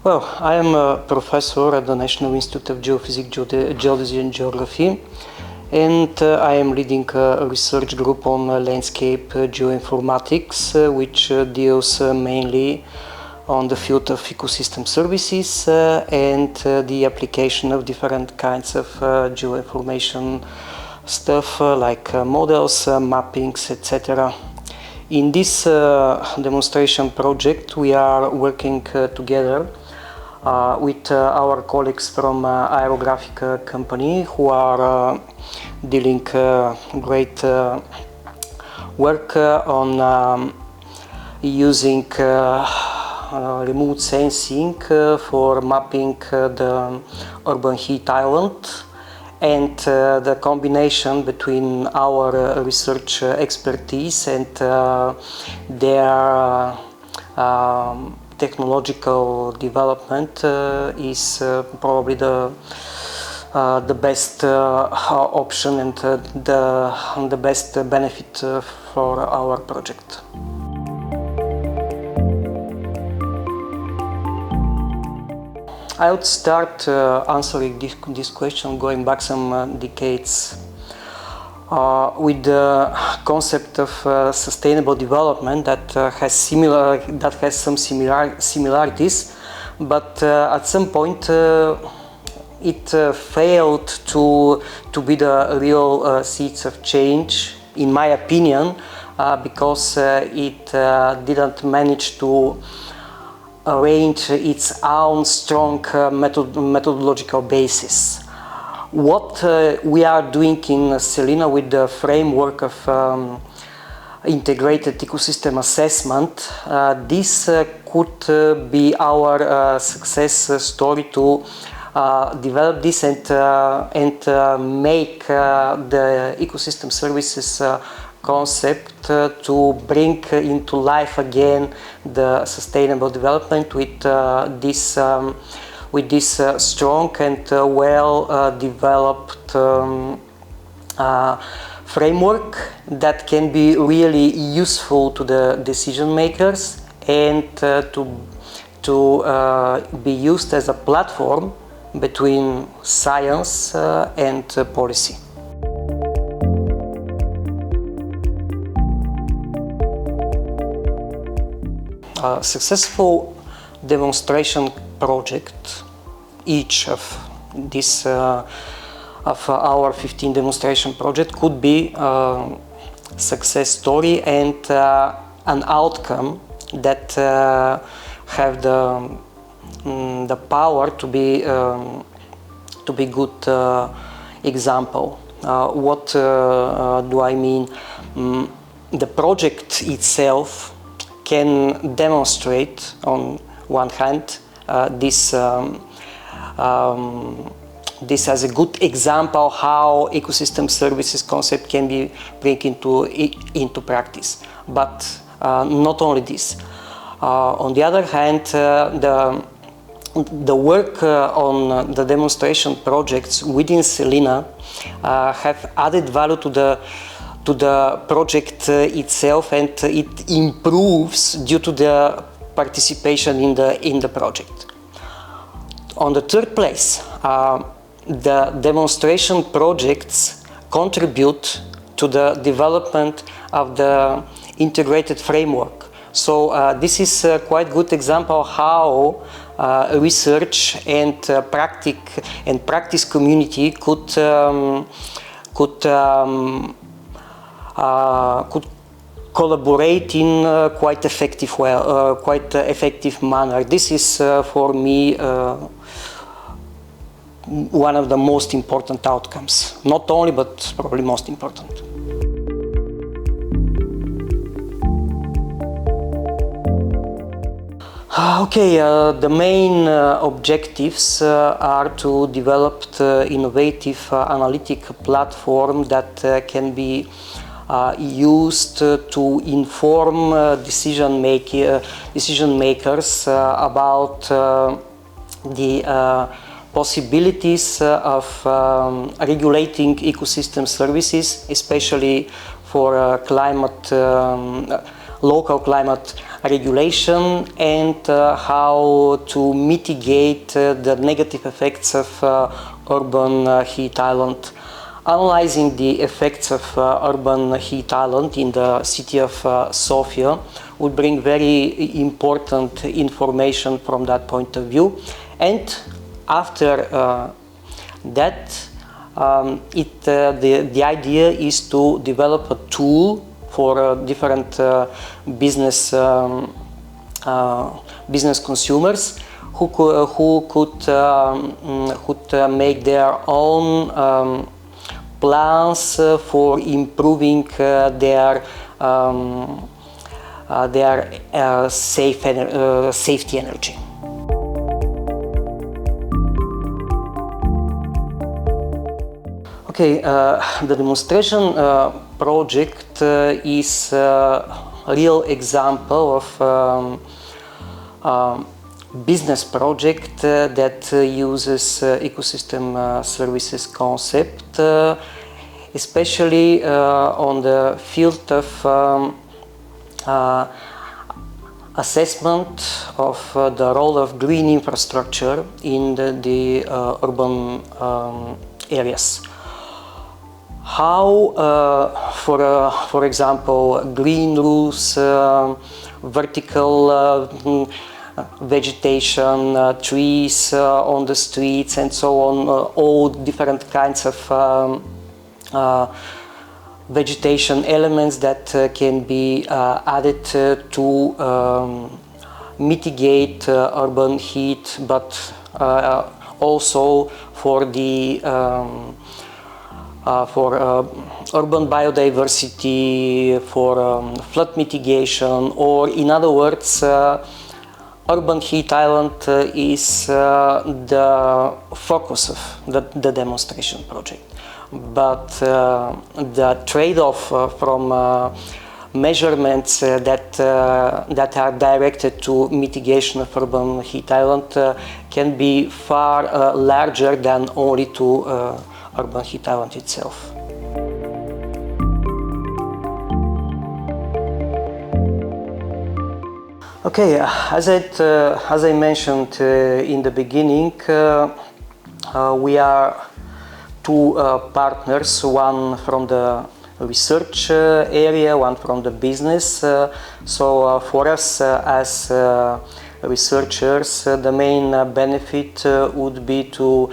Well, I am a professor at the National Institute of Geophysics, Geodesy and Geography, and I am leading a research group on landscape geoinformatics, which deals mainly on the field of ecosystem services and the application of different kinds of geoinformation stuff like models, mappings, etc. In this demonstration project, we are working together with our colleagues from aerographic company who are doing great work on using remote sensing for mapping the urban heat island, and the combination between our research expertise and their technological development is probably the best option and the best benefit for our project. I would start answering this question going back some decades with the concept of sustainable development that has some similarities, but at some point it failed to be the real seeds of change, in my opinion, because it didn't manage to arrange its own strong methodological basis. What we are doing in SELINA with the framework of integrated ecosystem assessment, this could be our success story to develop this and make the ecosystem services concept to bring into life again the sustainable development with this strong and well developed framework that can be really useful to the decision makers and to be used as a platform between science and policy. A successful demonstration project, each of this of our 15 demonstration project could be a success story and an outcome that have the power to be good example. What do I mean? The project itself can demonstrate, on one hand, this as a good example how ecosystem services concept can be brought into practice. But not only this. On the other hand, the work on the demonstration projects within SELINA have added value to the project itself, and it improves due to the participation in the project. On the third place, the demonstration projects contribute to the development of the integrated framework. So this is a quite good example how research and practice community could collaborate in quite effective manner. This is for me one of the most important outcomes. Not only, but probably most important. Okay, the main objectives are to develop the innovative analytic platform that can be used to inform decision makers about the possibilities of regulating ecosystem services, especially for local climate regulation and how to mitigate the negative effects of urban heat island. Analyzing the effects of urban heat island in the city of Sofia would bring very important information from that point of view. And after that, the idea is to develop a tool for different business consumers who could make their own plans for improving their safety energy. Okay, the demonstration project is a real example of business project that uses ecosystem services concept, especially on the field of assessment of the role of green infrastructure in the urban areas. How, for example, green roofs, vertical vegetation, trees on the streets and so on, all different kinds of vegetation elements that can be added to mitigate urban heat, but also for the urban biodiversity, for flood mitigation, or in other words, urban heat island is the focus of the demonstration project. But the trade-off from measurements that are directed to mitigation of urban heat island can be far larger than only to urban heat island itself. Okay, as I mentioned in the beginning, we are two partners, one from the research area, one from the business. So for us as researchers, the main benefit would be to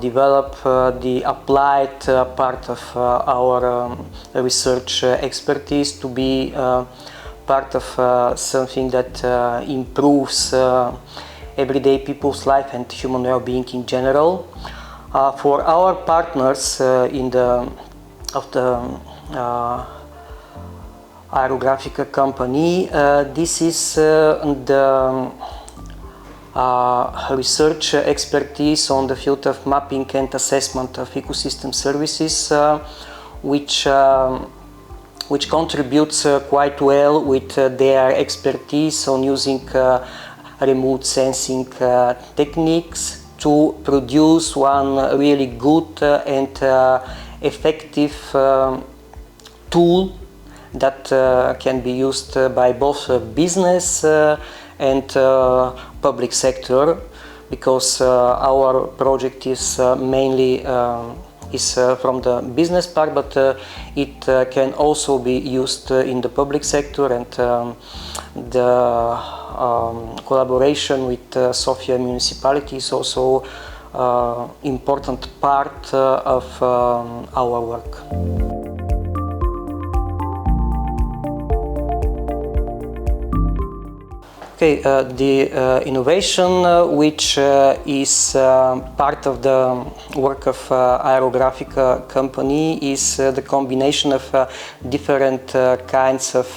develop the applied part of our research expertise, to be part of something that improves everyday people's life and human well-being in general. For our partners in the aerographic company, this is the research expertise on the field of mapping and assessment of ecosystem services, which contributes quite well with their expertise on using remote sensing techniques to produce one really good and effective tool that can be used by both business and public sector, because our project is mainly from the business part, but it can also be used in the public sector, and the collaboration with Sofia municipality is also important part of our work. Okay, the innovation which is part of the work of aerographic company is the combination of different kinds of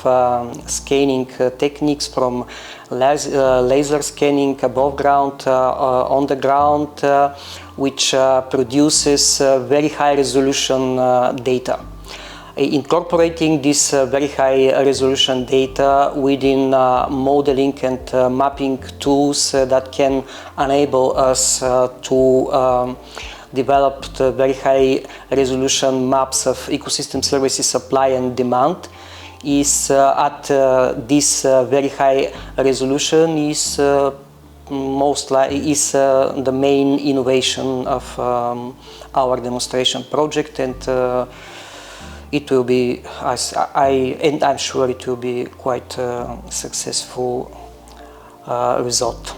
scanning techniques, from laser scanning above ground, on the ground, which produces very high resolution data. Incorporating this very high resolution data within modeling and mapping tools that can enable us to develop the very high resolution maps of ecosystem services supply and demand is at this very high resolution is most likely the main innovation of our demonstration project, and it will be, I'm sure it will be quite a successful result.